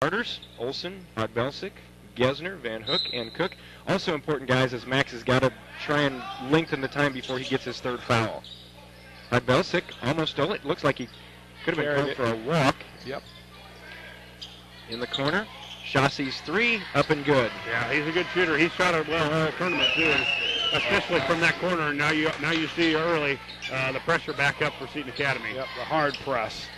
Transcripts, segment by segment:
starters, Olsen, Podbelsic, Gesner, Van Hook, and Cook. Also important, guys, as Max has got to try and lengthen the time before he gets his third foul. Podbelsic almost stole it. Looks like he could have been called for a walk. Yep. In the corner, Chassis's three, up and good. Yeah, he's a good shooter. He's shot it well all tournament too, especially from that corner. Now you see early the pressure back up for Seton Academy. Yep, the hard press.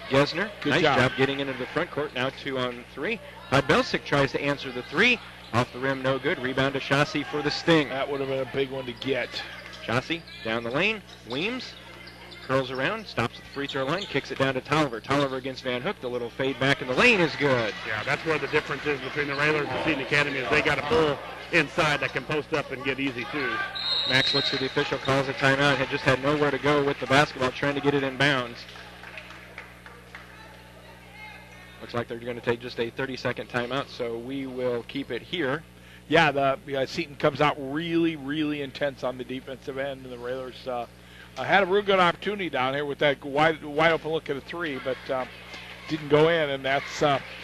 Gesner, Good nice job. job getting into the front court. Now 2-on-3. Podbelsic tries to answer the three. Off the rim, no good. Rebound to Chassis for the sting. That would have been a big one to get. Chassis down the lane. Weems curls around, stops at the free throw line, kicks it down to Tolliver. Tolliver against Van Hook. The little fade back in the lane is good. Yeah, that's where the difference is between the Railers and Seton Academy is they got a bull inside that can post up and get easy too. Max looks at the official, calls a timeout, had nowhere to go with the basketball, trying to get it in bounds. Looks like they're going to take just a 30-second timeout, so we will keep it here. Yeah, Seton comes out really, really intense on the defensive end, and the Railers had a real good opportunity down here with that wide open look at a three, but didn't go in, and that's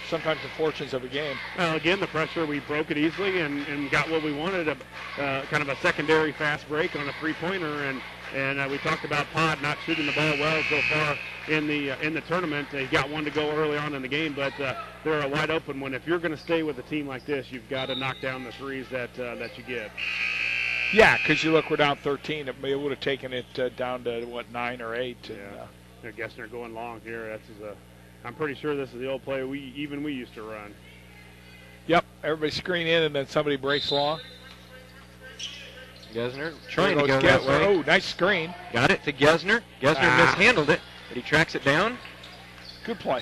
sometimes the fortunes of a game. Well, again, the pressure, we broke it easily and got what we wanted, kind of a secondary fast break on a three-pointer, and we talked about Pod not shooting the ball well so far in the tournament. He got one to go early on in the game, but they're a wide open one. If you're going to stay with a team like this, you've got to knock down the threes that you get. Yeah, because you look, we're down 13. It would have taken it down to, 9 or 8. I guess they're going long here. I'm pretty sure this is the old play we used to run. Yep, everybody screen in, and then somebody breaks long. Gesner trying to go that way. Oh, nice screen. Got it to Gesner. Gesner mishandled it, but he tracks it down. Good play.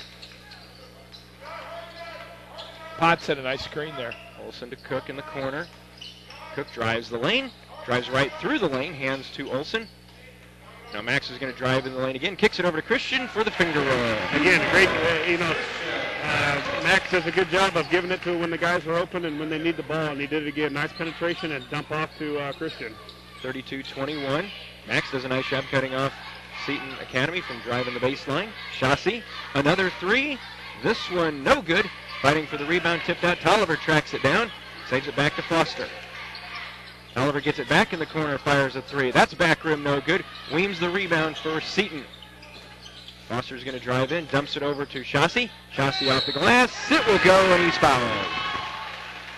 Pod set a nice screen there. Olsen to Cook in the corner. Cook drives the lane, drives right through the lane, hands to Olsen. Now Max is going to drive in the lane again, kicks it over to Christian for the finger roll. Again, great, Max does a good job of giving it to when the guys are open and when they need the ball, and he did it again. Nice penetration and dump off to Christian. 32-21. Max does a nice job cutting off Seton Academy from driving the baseline. Chassis, another three. This one no good. Fighting for the rebound, tipped out. Tolliver tracks it down, saves it back to Foster. Tolliver gets it back in the corner, fires a three. That's back rim, no good. Weems the rebound for Seton. Foster's going to drive in, dumps it over to Chassis. Chassis off the glass. It will go, and he's fouled.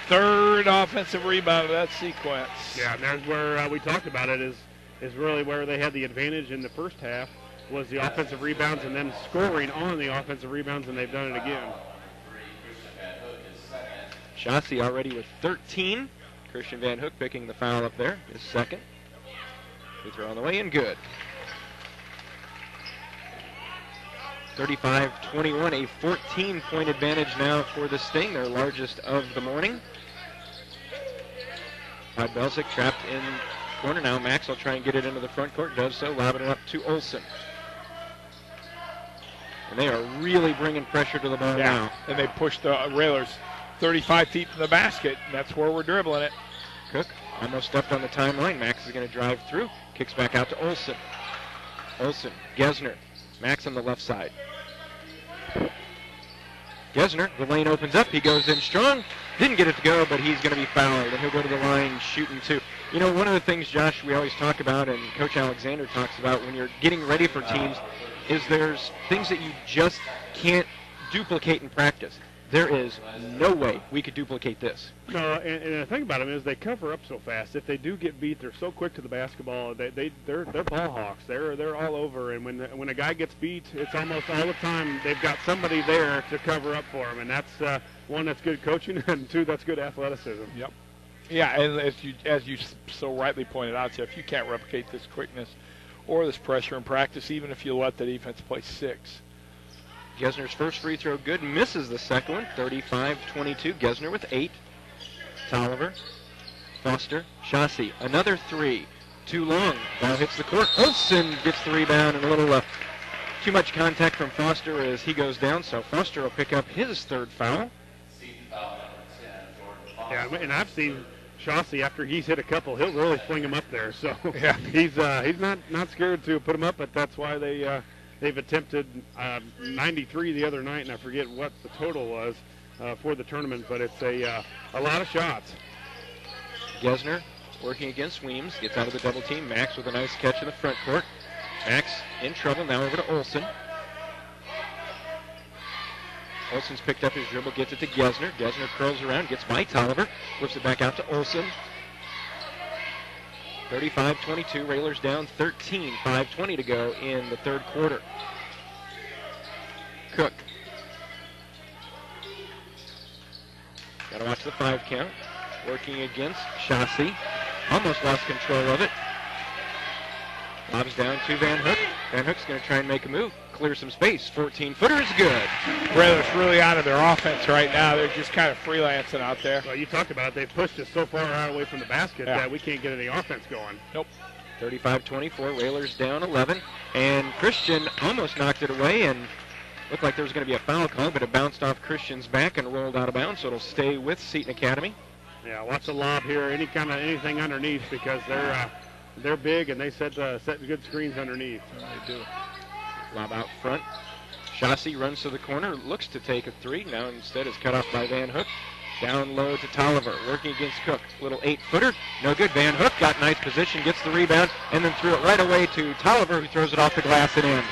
Third offensive rebound of that sequence. Yeah, and there's where we talked about it is really where they had the advantage in the first half was the offensive rebounds and then scoring on the offensive rebounds, and they've done it again. Chassis already with 13. Christian Van Hook picking the foul up there, his second. Free throw on the way and good. 35-21, a 14-point advantage now for the Sting, their largest of the morning. Podbelsic trapped in corner. Now Max will try and get it into the front court. Does so, lobbing it up to Olsen. And they are really bringing pressure to the ball now. And they push the Railers 35 feet from the basket. And that's where we're dribbling it. Cook almost stepped on the timeline. Max is going to drive through. Kicks back out to Olsen. Olsen, Gesner. Max on the left side. Gesner, the lane opens up. He goes in strong. Didn't get it to go, but he's going to be fouled, and he'll go to the line shooting two. You know, one of the things, Josh, we always talk about, and Coach Alexander talks about when you're getting ready for teams, is there's things that you just can't duplicate in practice. There is no way we could duplicate this. No, and the thing about them is they cover up so fast. If they do get beat, they're so quick to the basketball. They're ball hawks. They're all over. And when a guy gets beat, it's almost all the time they've got somebody there to cover up for him. And that's one, that's good coaching, and two, that's good athleticism. Yep. Yeah, and as you so rightly pointed out, Jeff, you can't replicate this quickness or this pressure in practice, even if you let the defense play 6. Gesner's first free throw good, misses the second one, 35-22. Gesner with 8. Tolliver, Foster, Chassis, another three. Too long. Ball hits the court. Olsen gets the rebound, and a little too much contact from Foster as he goes down, so Foster will pick up his third foul. Yeah, and I've seen Chassis, after he's hit a couple, he'll really fling him up there. So yeah. he's not scared to put him up, but that's why they they've attempted 93 the other night, and I forget what the total was for the tournament, but it's a lot of shots. Gesner working against Weems, gets out of the double team. Max with a nice catch in the front court. Max in trouble, now over to Olsen. Olsen's picked up his dribble, gets it to Gesner. Gesner curls around, gets by Tolliver, flips it back out to Olsen. 35-22, Railers down 13, 5:20 to go in the third quarter. Cook. Got to watch the 5 count. Working against Chassis. Almost lost control of it. Lobs down to Van Hook. Van Hook's going to try and make a move. Clear some space. 14-footer is good. Railers really out of their offense right now. They're just kind of freelancing out there. Well, you talked about it. They've pushed us so far out away from the basket that we can't get any offense going. Nope. 35-24. Railers down 11. And Christian almost knocked it away and looked like there was going to be a foul call, but it bounced off Christian's back and rolled out of bounds, so it'll stay with Seton Academy. Yeah, watch the lob here. Anything underneath because they're big and they set good screens underneath. They do. Lob out front. Chassis runs to the corner, looks to take a 3. Now instead is cut off by Van Hook. Down low to Tolliver, working against Cook. Little 8-footer, no good. Van Hook got nice position, gets the rebound, and then threw it right away to Tolliver, who throws it off the glass and in.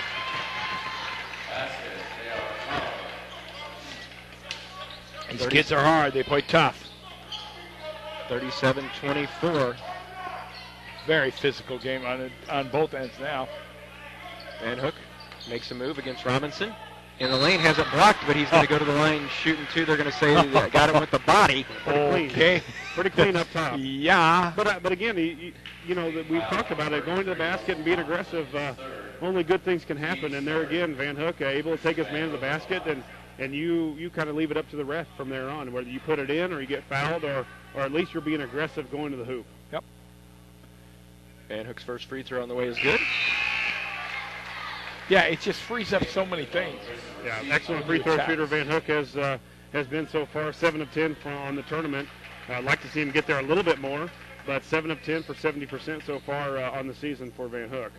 These kids are hard. They play tough. 37-24. Very physical game on both ends now. Van Hook makes a move against Robinson. In the lane, has it blocked, but he's going to go to the line shooting 2. They're going to say that got him with the body. Okay. Pretty clean up top. Yeah. But again, we've talked about it, going to the basket and being aggressive. Only good things can happen. And there again, Van Hook able to take his man to the basket, and you kind of leave it up to the ref from there on, whether you put it in or you get fouled or at least you're being aggressive going to the hoop. Yep. Van Hook's first free throw on the way is good. Yeah, it just frees up so many things. Yeah, excellent free throw shooter Van Hook has been so far, 7 of 10 on the tournament. I'd like to see him get there a little bit more, but 7 of 10 for 70% so far on the season for Van Hook.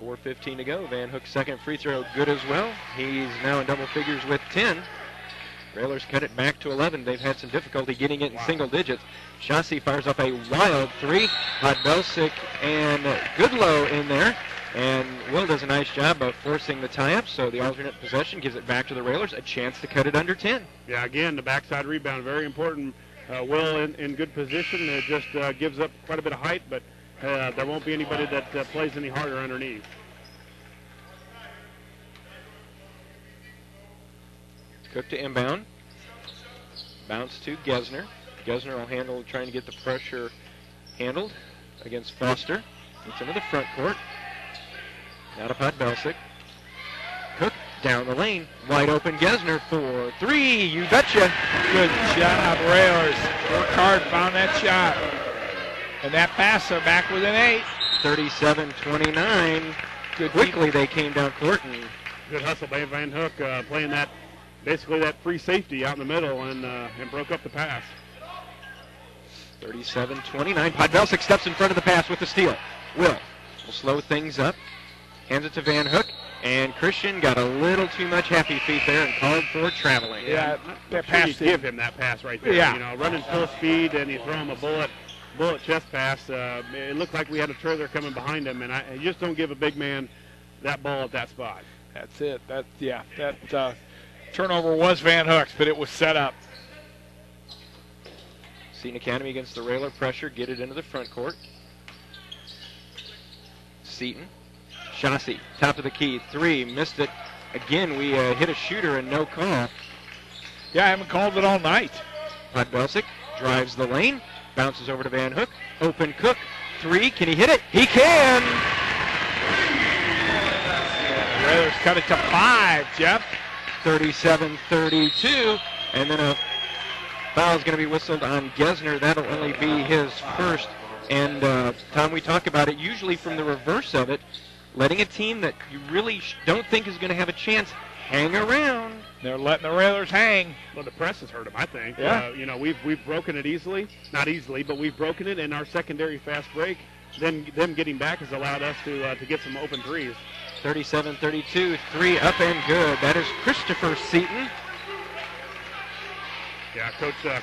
4:15 to go. Van Hook's second free throw good as well. He's now in double figures with 10. Railers cut it back to 11. They've had some difficulty getting it in single digits. Chassis fires up a wild 3. Podbelsic and Goodlow in there. And Will does a nice job of forcing the tie-up, so the alternate possession gives it back to the Railers, a chance to cut it under 10. Yeah, again, the backside rebound, very important. Will in good position. It just gives up quite a bit of height, but there won't be anybody that plays any harder underneath. Cook to inbound. Bounce to Gesner. Gesner will handle, trying to get the pressure handled against Foster. Gets into the front court. Now to Podbelsic. Cook down the lane. Wide open Gesner for 3. You betcha. Good job, Railers. Work hard, found that shot. And that pass, they're back within 8. 37-29. Good. Quickly they came down court and good hustle by Van Hook, playing that basically that free safety out in the middle and broke up the pass. 37-29. Podbelsic steps in front of the pass with the steal. Will slow things up. Hands it to Van Hook. And Christian got a little too much happy feet there and called for traveling. Yeah, that pass. Give him that pass right there. Yeah. Running full speed and you throw him a bullet chest pass. It looked like we had a trailer coming behind him, and you just don't give a big man that ball at that spot. That's it. That turnover was Van Hook's, but it was set up. Seton Academy against the Railer pressure, get it into the front court. Seton. Chassis, top of the key, 3, missed it. Again, we hit a shooter and no call. Yeah, I haven't called it all night. Podbelsic drives the lane, bounces over to Van Hook. Open Cook, 3, can he hit it? He can! The Railers cut it to 5, Jeff. 37-32, and then a foul is going to be whistled on Gesner. That'll only be his first. And, Tom, we talk about it usually from the reverse of it, letting a team that you really don't think is going to have a chance hang around. They're letting the Railers hang. Well, the press has hurt them, I think. Yeah. We've broken it easily. Not easily, but we've broken it, and our secondary fast break them getting back has allowed us to get some open threes. 37-32, 3 up and good. That is Christopher Seton. Yeah,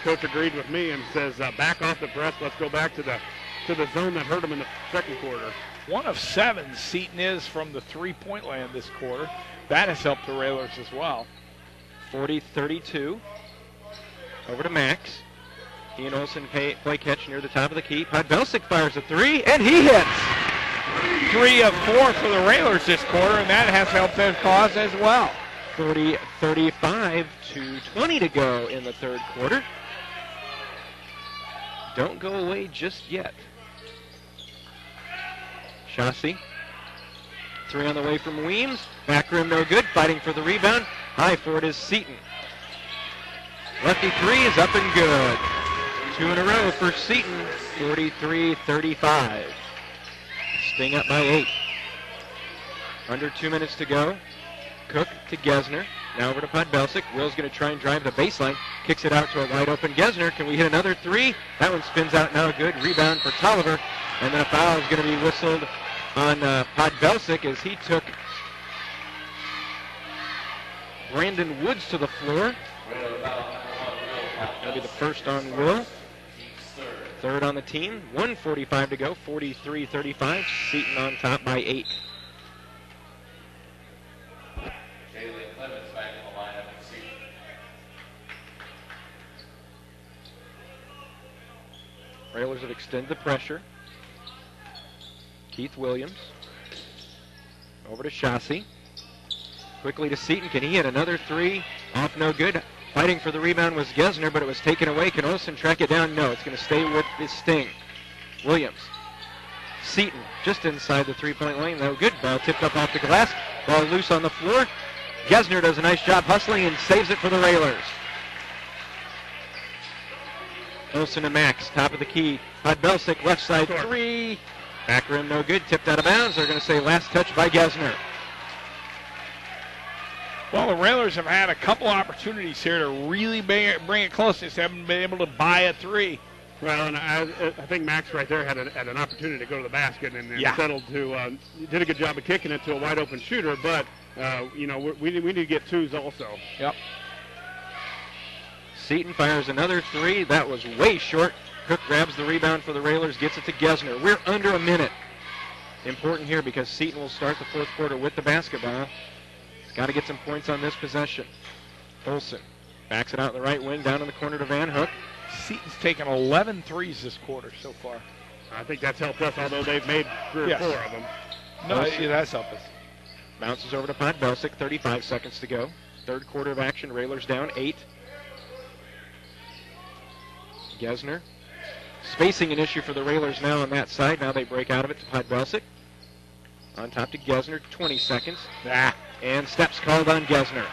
coach agreed with me and says back off the press. Let's go back to the zone that hurt him in the second quarter. 1 of 7 Seton is from the three-point land this quarter. That has helped the Railers as well. 40-32. Over to Max. He and Olsen play catch near the top of the key. Podbelsic fires a 3, and he hits. 3 of 4 for the Railers this quarter, and that has helped their cause as well. 40-35, 2:20 to go in the third quarter. Don't go away just yet. Chaussee. 3 on the way from Weems. Back rim no good. Fighting for the rebound. High for it is Seton. Lefty 3 is up and good. 2 in a row for Seton. 43-35. Sting up by 8. Under 2 minutes to go. Cook to Gesner. Now over to Podbelsic. Will's going to try and drive the baseline. Kicks it out to a wide open Gesner. Can we hit another 3? That one spins out now. Good rebound for Tolliver. And then a foul is going to be whistled on Podbelsic as he took Brandon Woods to the floor. That'll be the first on Will. Third on the team. 1:45 to go. 43-35. Seton on top by 8. Railers have extended the pressure. Keith Williams. Over to Chaussee. Quickly to Seton. Can he hit another 3? Off no good. Fighting for the rebound was Gesner, but it was taken away. Can Olsen track it down? No, it's going to stay with the Sting. Williams. Seton just inside the three-point line. No good. Ball tipped up off the glass. Ball loose on the floor. Gesner does a nice job hustling and saves it for the Railers. Olsen and Max, top of the key. Podbelsic, left side 3. Back rim no good. Tipped out of bounds. They're going to say last touch by Gesner. Well, the Railers have had a couple opportunities here to really bring it close. They just haven't been able to buy a 3. Well, and I think Max right there had an opportunity to go to the basket and settled to did a good job of kicking it to a wide open shooter. But we need to get 2s also. Yep. Seton fires another 3. That was way short. Cook grabs the rebound for the Railers, gets it to Gesner. We're under a minute. Important here because Seton will start the fourth quarter with the basketball. He's got to get some points on this possession. Olsen backs it out in the right wing, down in the corner to Van Hook. Seton's taken 11 threes this quarter so far. I think that's helped us, although they've made 3 or 4 of them. No, it has helped us. Bounces over to Podbelsic, 35 seconds to go. Third quarter of action, Railers down 8. Gesner. Spacing an issue for the Railers now on that side. Now they break out of it to Podbelsic. On top to Gesner, 20 seconds. And steps called on Gesner.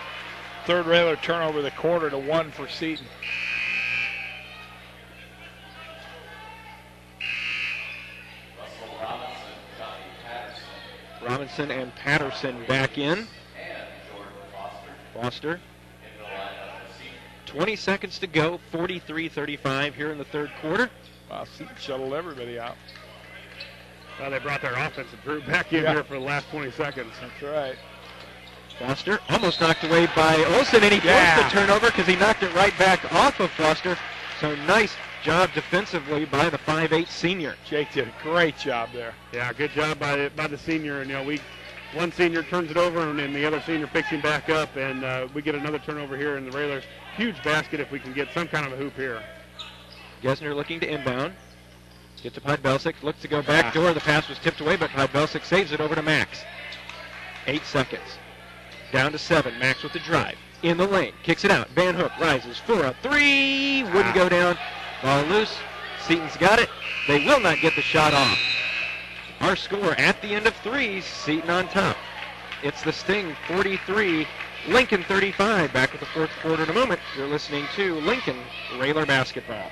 Third Railer turnover of the quarter to 1 for Seton. Robinson and Patterson back in. Foster. 20 seconds to go, 43-35 here in the third quarter. Wow, Seton shuttled everybody out. Well, they brought their offensive group back in here for the last 20 seconds. That's right. Foster almost knocked away by Olsen, and he forced the turnover because he knocked it right back off of Foster. So nice job defensively by the 5'8 senior. Jake did a great job there. Yeah, good job by the senior. And one senior turns it over, and then the other senior picks him back up, and we get another turnover here in the Railers. Huge basket if we can get some kind of a hoop here. Gesner looking to inbound. Get to Podbelsic, looks to go back door. The pass was tipped away, but Podbelsic saves it over to Max. 8 seconds. Down to 7. Max with the drive. In the lane. Kicks it out. Van Hook rises for a 3. Wouldn't go down. Ball loose. Seton's got it. They will not get the shot off. Our score at the end of 3, Seton on top. It's the Sting 43, Lincoln 35. Back with the fourth quarter in a moment. You're listening to Lincoln Railer Basketball.